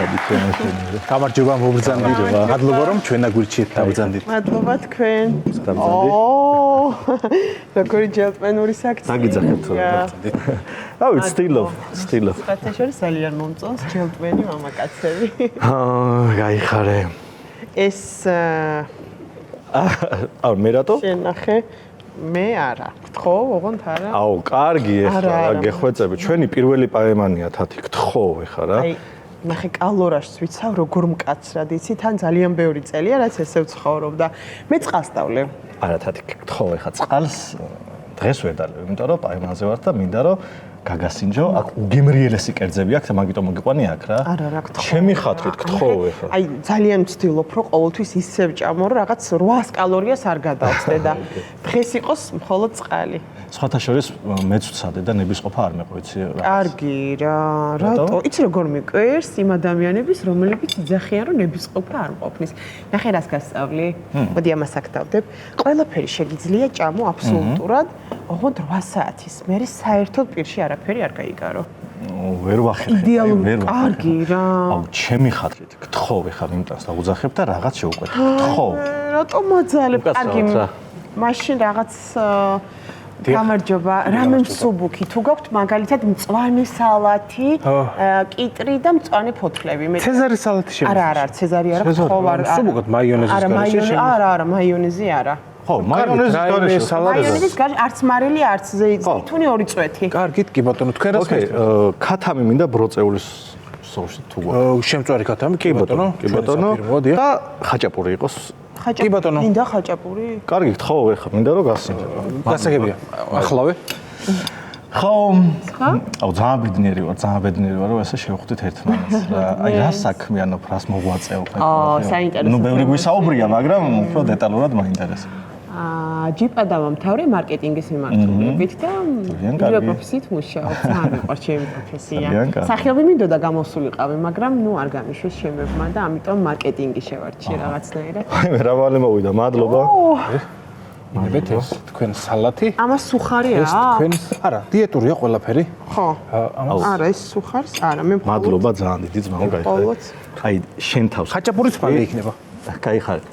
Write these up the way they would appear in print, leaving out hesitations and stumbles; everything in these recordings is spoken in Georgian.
მადლობთ ჩვენაშენზე. გამარჯობა მობრძანდით. მადლობა რომ ჩვენა გვირჩიეთ დავბრძანდით. მადლობა თქვენ. როგორი ჯელტმენური საქციე. დაგიძახეთ რომ დავბრძანდით. რავი, სტილობ. სპეციალურად ძალიან მომწონს ჯელტმენი მამაკაცები. გაიხარე. ეს მე რატო? შენახე მე არა. გთხოვ, ოღონდ არა. აუ, კარგი ეხლა გეხვეწები. ჩვენი პირველი პაემანია თათი, გთხოვ ეხლა რა. აი, ნახე კალორაშს ვიცავ, როგორ მკაცრად იცი, თან ძალიან ბევრი წელია, რაც ესე ვცხოვრობ და მე წყალს დავლევ. არა თათი, გთხოვ ეხლა წყალს დღეს ვერ დალევ, იმიტომ რომ პაემანზე ვარ და მინდა რომ გაგასინჯო, აქ უგემრიელესი კერძები აქვს და მაგიტომ მოგიყვანი აქ რა. არა, რა გთხოვ. ჩემი ხათრით გთხოვ ეხლა. აი, ძალიან ვცდილობ, რომ ყოველთვის ისე ვჭამო, რომ რაღაც 800 კალორიას არ გადავწდე და დღეს იყოს მხოლოდ წყალი. სხვათა შორის მეც ვცადე და ნებისყოფა არ მეყვიცი რა. კარგი რა, რატო? იცი როგორ მიკვირს იმ ადამიანების, რომლებიც იძახიან, რომ ნებისყოფა არ მყოფნის. ნახე რას გასწავლი? მოდი ამას აქ დავდებ. ყველაფერი შეგიძლია ჭამო აბსოლუტურად, ოღონდ 8 საათის მერე საერთოდ პირში არაფერი არ გაიგარო. ვერ ვახერხებ. იდეალური, კარგი რა. აუ, ჩემი ხათრით გთხოვ ეხლა მიმტანს და უძახებ და რაღაც შევუკვეთ. გთხოვ. რატო მაძალებ? კარგი. მაშინ რაღაც გამარჯობა, რამე მსუბუქი. თუ გაქვთ მაგალითად მწვანე სალათი, კიტრი და მწვანე ფოთლები. ცეზარი სალათი შემიძლია. არა, ცეზარი არა, ხოვარ. მსუბუქად მაიონეზის გარეშე შემიძლია. არა, მაიონეზი არა. ხო, მაიონეზის გარეშე სალათი. მაიონეზის გარეშე არც მარილი, არც ზეიტუნი ორი წვეთი. კარგით, კი ბატონო, თქვენ რას ოკეი, ქათამი მინდა ბროწეულის სოუსი თუ გვაქვს. შემწვარი ქათამი, კი ბატონო. კი ბატონო. და ხაჭაპური იყოს. კი ბატონო. მინდა ხაჭაპური? კარგი, გთხოვ ეხლა, მინდა რომ გასინჯო. გასაგებია. ახლავე. ხო. აუ, ძალიან ბედნიერი ვარ, რომ ესე შევხვდით ერთმანეთს რა. აი, რა საქმიანობ, რას მოგვაწევ ხა. საინტერესო. ნუ ბევრი გვისაუბრია, მაგრამ უფრო დეტალურად მაინტერესებს. ჯიპა დავამთავრე მარკეტინგის მიმართულებით და მე პროფესიით მუშაობ. ძალიან მიყვარს ჩემი პროფესია. სახეობი მინდოდა გამოსულიყავი, მაგრამ ნუ არ გამიშვეს შემებმა და ამიტომ მარკეტინგი შევარჩიე რაღაცნაირად. აი, მე რავალი მოვიდა, მადლობა. მინებეთ ეს თქვენ სალათი? ამას სუხარი ეს თქვენ არა, დიეტურია ყველაფერი. ხო. არა, ეს სუხარს არა, მე მადლობა ძალიან დიდი ძმაო გაიხარე. აი, შენ თავს ხაჭაპურიც ფალი იქნება. გაიხარე.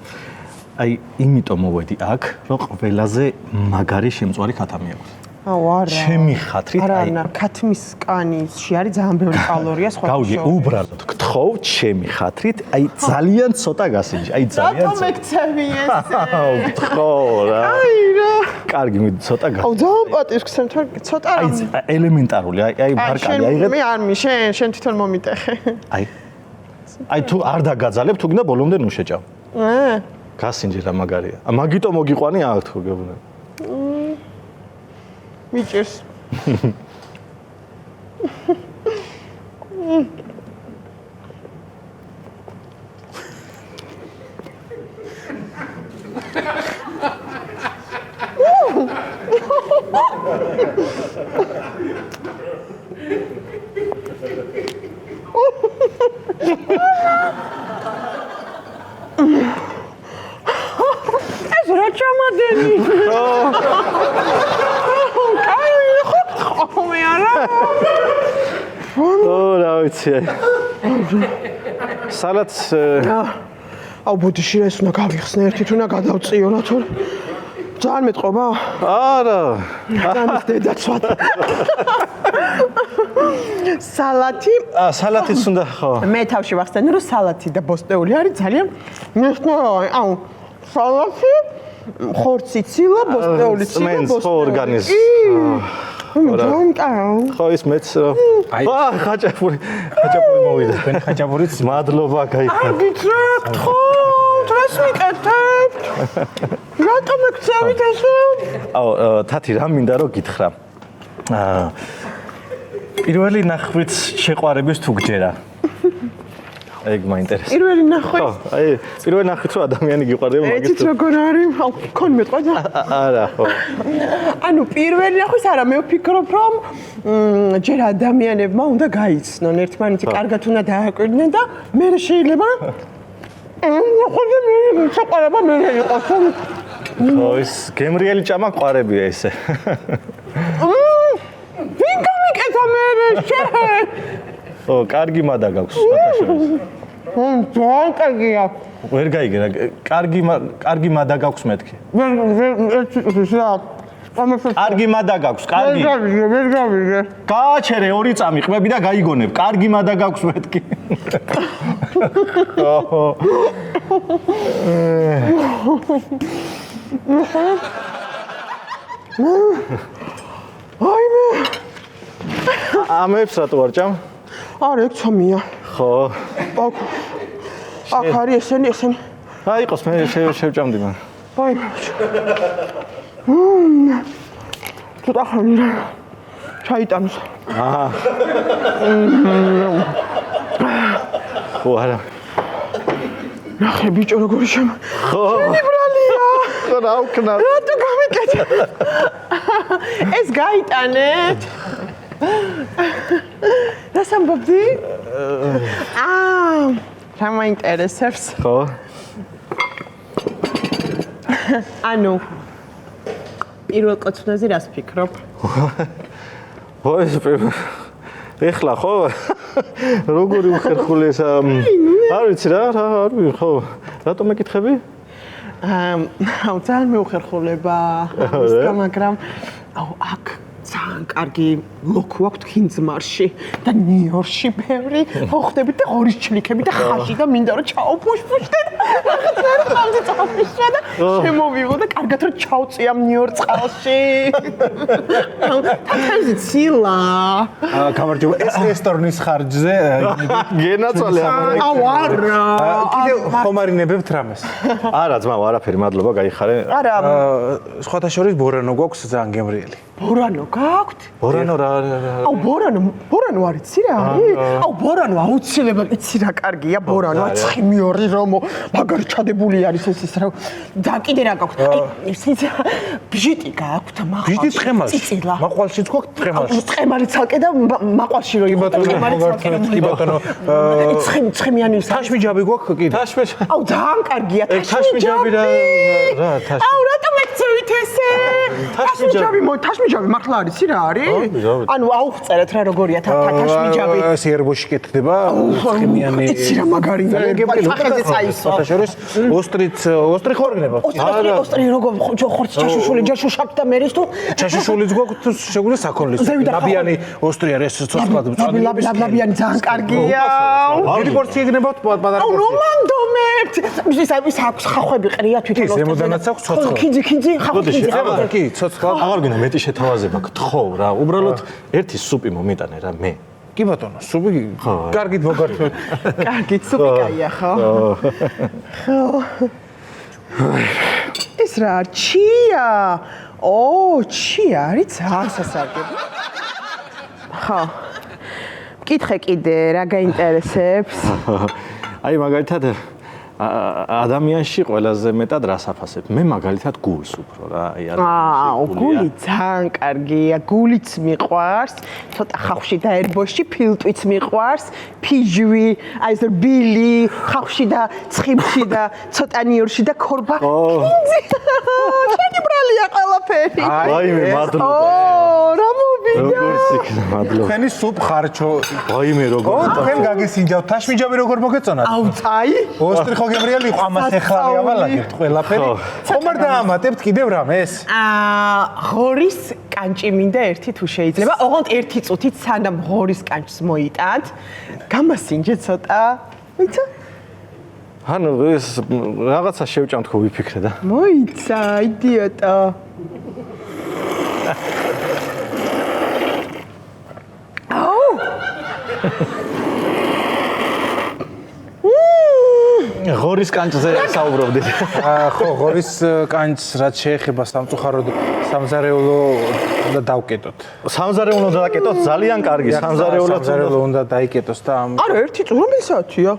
აი, იმიტომ მოვედი აქ, რომ ყველაზე მაგარი შემწვარი ქათამი აქვს. აუ, არა. ჩემი ხათრით აი, არა, ქათმის კანში არის ძალიან ბევრი კალორია სხვა. გავიგე, უბრალოდ გთხოვ, ჩემი ხათრით, აი ძალიან ცოტა გასინჯი, აი ძალიან ცოტა. რატომ მეკცევი ესე? აუ, გთხოვ რა. აი რა. კარგი, მე ცოტა გასინჯი. აუ, ძალიან პატივს გცემ, ცოტა რა. აი, ელემენტარული, აი მარკალი, აიღებ. მე არ შენ თვითონ მომიტეხე. აი თუ არ დაგაძალებ, თუ გინდა ბოლომდე ნუ შეჭამ. გასინჯი რა მაგარია. მაგიტო მოგიყვანი აქ თუ გეუბნები. მიჭირს. ეს რა ჩამადენი? მე არა. რა ვიცი. სალათს აუ ბუდიში ეს უნდა გავიხსნე ერთით უნდა გადავწიო რა თორე ძალიან მეტყობა? არა. ამის დედაცვად. სალათი? სალათიც უნდა ხო. მე თავში ვახსენე რომ სალათი და ბოსტეული არის ძალიან მნიშვნელოვანი. აუ სალათი, ხორცი ცილა, ბოსტეული ცილა, ბოსტეული. ხო ორგანიზმი. ხო ის მეც აი ხაჭაპური მოვიდა. თქვენ ხაჭაპურიც მადლობა გაიხარე. ხო, დღეს მიკეთებ. რატომ მეკცევით ესე? აუ თათი რა მინდა რომ გითხრა. პირველი ნახვით შეყვარების თუ გჯერა. ეგ მაინტერესებს. პირველი ნახვით? ხო, აი პირველი ნახვით რომ ადამიანი გიყვარდება მაგის. ეცით როგორ არის? აუ, ქონ მეტყვა? არა, ხო. ანუ პირველი ნახვით არა, მე ვფიქრობ რომ ჯერ ადამიანებმა უნდა გაიცნონ, ერთმანეთი კარგად უნდა დააკვირდნენ და მე შეიძლება ხოდი მე შეყვარება მე იყოს. ხო, ის გემრიელი ჭამა ყვარებია ესე. ვინ გამიკეთა მე შენ? ო, კარგი მადა გაქვს სათავეში. ძალიან კარგია. ვერ გაიგე, კარგი მადა გაქვს მეთქი. კარგი მადა გაქვს, კარგი. ვერ გავიგე. გააჩერე 2 წამი ყმები და გაიგონებ. კარგი მადა გაქვს მეთქი. აიმე. ამებს რატო არ ჭამ? არა, ეგ ცომია. ხო. აქ არის ესენი. აი იყოს მე შევჭამდი მან. აი. ცოტა ხანი რა. ჩაიტანოს. ხო არა. ნახე ბიჭო როგორი შემო. ხო. ბრალია. ხო რა უკნა. რატო გამიკეთე? ეს გაიტანეთ. რას ამბობდი? რა მაინტერესებს? ხო. ანუ პირველ კოცვნაზე რას ფიქრობ? ხო ეს ეხლა ხო როგორი უხერხული ეს არ ვიცი რა არ ვიცი ხო რატო მეკითხები? აუ ძალიან მეუხერხულება მაგრამ აუ აქ ძალიან კარგი ლოქო აქვს ხინძმარში და ნიუ-იორკში ბევრი მოხდებით და ღორის ჩლიქები და ხაში და მინდა რომ ჩაუფუშფუშდე და ხალხი წავშვა და შემოვიღო და კარგად რომ ჩავწია ნიუ-იორკ წყალში თათაზე ცილა გამარჯობა ეს რესტორნის ხარჯზე გენაწვალე აუ არა კიდევ ხომ არ ინებებთ რამეს არა ძმაო არაფერი მადლობა გაიხარე არა სხვათა შორის ბორანო გვაქვს ძალიან გემრიელი ბორანო გაქვთ? ბორანო რა აუ ბორანო არ იცი რა არის? აუ ბორანო აუცილებლად იცი რა კარგია ბორანო ცხიმიორი რომო მაგარი ჩადებული არის ეს რა და კიდე რა გაქვთ? აი ისიც ბიჟიტი გაქვთ მაყვალში. ბიჟიტი ცხემალში. მაყვალშიც გვაქვს ცხემალში. ცხემალი ცალკე და მაყვალში რო იყო ცხემალი ცალკე. კი ბატონო ცხიმიანი ის თაშმიჯაბი გვაქვს კიდე. აუ ძალიან კარგია თაშმიჯაბი რა თაშმიჯაბი აუ რატომ ეცევით ესე? თაშმიჯაბი მართლა არის რა არის? ანუ აუღწერეთ რა როგორია თაშმიჯაბი. ეს ერბოში კეთდება ცხიმიანი. იცი რა მაგარია. სახეზე წაისვა. სხვათა შორის ოსტრი ხორგნება. ოსტრი როგორ ხორცი ჩაშუშული ჯაშუშაკ და მერეს თუ ჩაშუშულიც გვაქვს შეგვიძლია საქონლის. ნაბიანი ოსტრი არის ცოცხლად მწვანე. ლაბიანი ძალიან კარგია. დიდი პორცია ეგნებათ პატარა აუ პორცია. რომანდომებთ. ის აქვს ხახვები ყრია თვითონ ოსტრი. ზემოდანაც აქვს ცოცხლა. ქინძი ხახვი. კი, ცოცხლა. აღარ გინდა მეტი შეთავაზება გთხოვ რა უბრალოდ ერთი სუპი მომიტანე რა მე კი ბატონო, სუპი კარგით მოგართვე. კარგით სუპი კაია ხო? ხო. ეს რა ჩია? ჩია არის ძალიან სასარგებლო. ხო. მკითხე კიდე რა გაინტერესებს? აი მაგალითად ადამიანში ყველაზე მეტად რას აფასებ? მე მაგალითად გულს უფრო რა, აი გული ძალიან კარგია, გულიც მიყვარს, ცოტა ხავში და ერბოში ფილტვიც მიყვარს, ფიჟვი, აი ეს რბილი, ხავში და ცხიმში და ცოტა ნიურში და ქორბა. შენი ბრალია ყველაფერი. აიმე მადლობა. რა მოვიდა? როგორც იქნა მადლობა. თქვენი სუპ ხარჩო. აიმე როგორ. თქვენ გაგესინჯავთ, თაშმიჯაბი როგორ მოგეწონათ? აუ წაი. ოსტრი ხო გემრიელი იყო, ამას ეხლა ავალაგებთ ყველაფერი. ხომ არ დაამატებთ კიდევ რამეს? ღორის კანჭი მინდა ერთი თუ შეიძლება. ოღონდ ერთი წუთით სანამ ღორის კანჭს მოიტანთ, გამასინჯე ცოტა. ვიცი? ანუ ეს რაღაცა შევჭამ თქო ვიფიქრე და. მოიცა, იდიოტო. აუ! ღორის კანჭზე საუბრობდი. ხო, ღორის კანჭს რაც შეეხება სამწუხაროდ სამზარეულო უნდა დავკეტოთ. სამზარეულო უნდა დაკეტოთ, ძალიან კარგი სამზარეულო უნდა დაიკეტოს და ამ არა, ერთი წუთი რომელი საათია?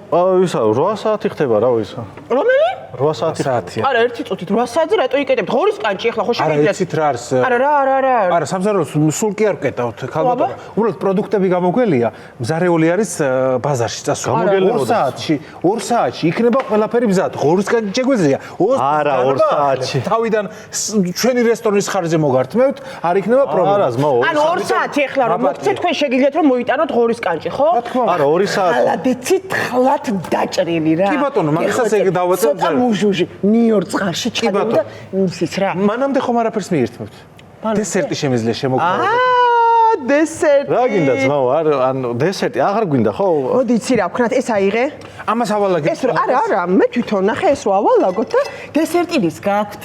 ისა 8 საათი ხდება რა ისა. რომელი? 8 საათი. არა, 1 წუთით 8 საათზე რატო იკეთებთ? ღორის კანჭი ახლა ხო არა, შეგიძლიათ? იცით რა არის? არა. არა, სამზარეულოს სულ კი არ ვკეტავთ, ხალბატონო. უბრალოდ პროდუქტები გამოგველია, მზარეული არის ბაზარში წასვლა. 2 საათში, 2 საათში იქნება ყველაფერი მზად. ღორის კანჭი შეგვიძლია. არა, 2 საათში. თავიდან ჩვენი რესტორნის ხარჯზე მოგართმევთ, არ იქნება პრობლემა. არა, ზმაო. ანუ 2 საათი ახლა რომ მოგცეთ, თქვენ შეგიძლიათ რომ მოიტანოთ ღორის კანჭი, ხო? არა, 2 საათი. ხალადეცით ხლათ დაჭრილი რა. კი ბატონო, მაგასაც ეგ დავაწევ ცოტა მუჟუჟი, ნიორ წყალში ჩადო და ისიც რა. მანამდე ხომ არაფერს მიირთმევთ. დესერტი შემიძლია შემოგთავაზოთ. დესერტი. რა გინდა ძმაო, ანუ დესერტი აღარ გვინდა ხო? მოდი იცი რა ვქნათ, ეს აიღე. ამას ავალაგებ. ეს არა, მე თვითონ ნახე ეს რო ავალაგოთ და დესერტი რის გაქვთ?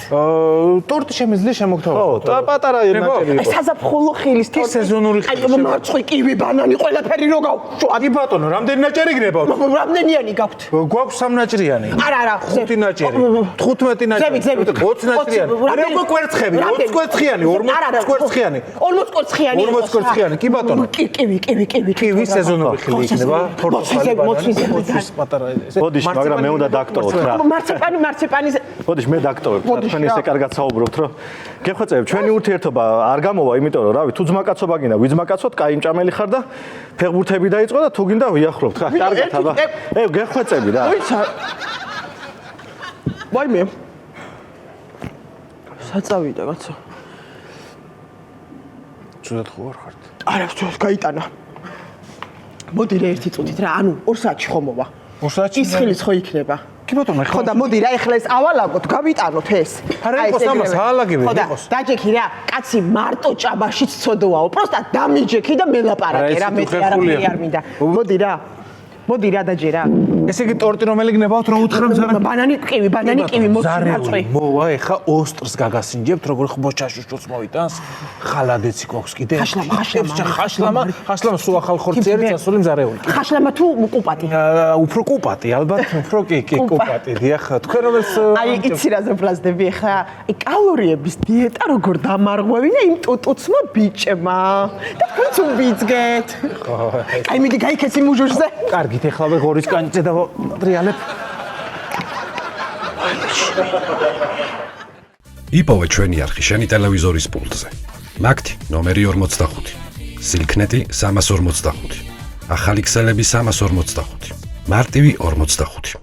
ტორტი შემიძლია შემოგთავაზოთ. ხო, პატარა ნაჭერი იყო. საზაფხულო ხილის თორტი. სეზონური ხილი. აი, მარცხვი, კივი, ბანანი, ყველაფერი რო გავშვა. კი ბატონო, რამდენი ნაჭერი გნებავთ? რამდენიანი გაქვთ? გვაქვს 3 ნაჭრიანი. არა, 5 ნაჭერი, 15 ნაჭერი, 20 ნაჭრიანი. არა, უკვე კვერცხები, 20 კვერცხიანი, 40 კვერცხიანი. 40 კვერცხიანი. 40 კვერცხიანი, კი ბატონო. კივი სეზონური ხილი იქნება. მოცვიზე. პატარა ესე. ბოდიში, მაგრამ მე უნდა დაქტოვოთ რა. მარციპანი. ბოდიში, მე დაქტოვებ. თქვენ ისე კარგად საუბრობთ, რომ გეხვეწებით, ჩვენი ურთიერთობა არ გამოვა, იმიტომ რომ რავი, თუ ძმაკაცობა გინდა, ვიძმაკაცოთ, კაი მჭამელი ხარ და ფეხბურთები დაიწყო და თუ გინდა ვიახლობთ. ხა, კარგად აბა. გეხვეწები რა. ვაიმე. საწავიდა კაცო. ცუდად ხო არ ხართ? არა, ცუდად გაიტანა. მოდი რა 1 წუთით რა, ანუ 2 საათში ხო მოვა. 2 საათში? ის ხილიც ხო იქნება. კი ბატონო, ხო და მოდი რა, ეხლა ეს ავალაგოთ, გავიტანოთ ეს. არა, იყოს ამას აალაგებენ, ხო და იყოს. დაჯექი რა, კაცი მარტო ჭაბაშიც ცოდოაო, პროსტა დამიჯექი და მელაპარაკე რა, მეტი არაფერი არ მინდა. მოდი რა დაჯერა. ესე იგი ტორტი რომელი გნებავთ, რა უთხრამს არა? ბანანი კივი, მოწვი. მოვა, ეხა ოსტრს გაგასინჯებთ, როგორ ხბოჩაშუშოს მოიტანს. ხალადეცი გვაქვს კიდე. ხაშლამა სულ ახალ ხორციერი წასული მზარეული. ხაშლამა თუ კუპატი? უფრო კუპატი, ალბათ, უფრო კი კუპატი. დიახ, თქვენ რომელს აი, იცი რა ზეპლასდები ხა? აი, კალორიების დიეტა როგორ დამარღვევინა იმ ტუტუცმა ბიჭმა. და თქვენც უბიძგეთ. აი, მიდი გაიქეცი მუჟუჟზე. კარგით, ეხლა ღორის კანჭზე დავატრიალებ. იპოვე ჩვენი არხი შენი ტელევიზორის პულტზე. მაგთი ნომერი 45. სილქნეტი 345. ახალი ქსელები 345. მარტივი 45.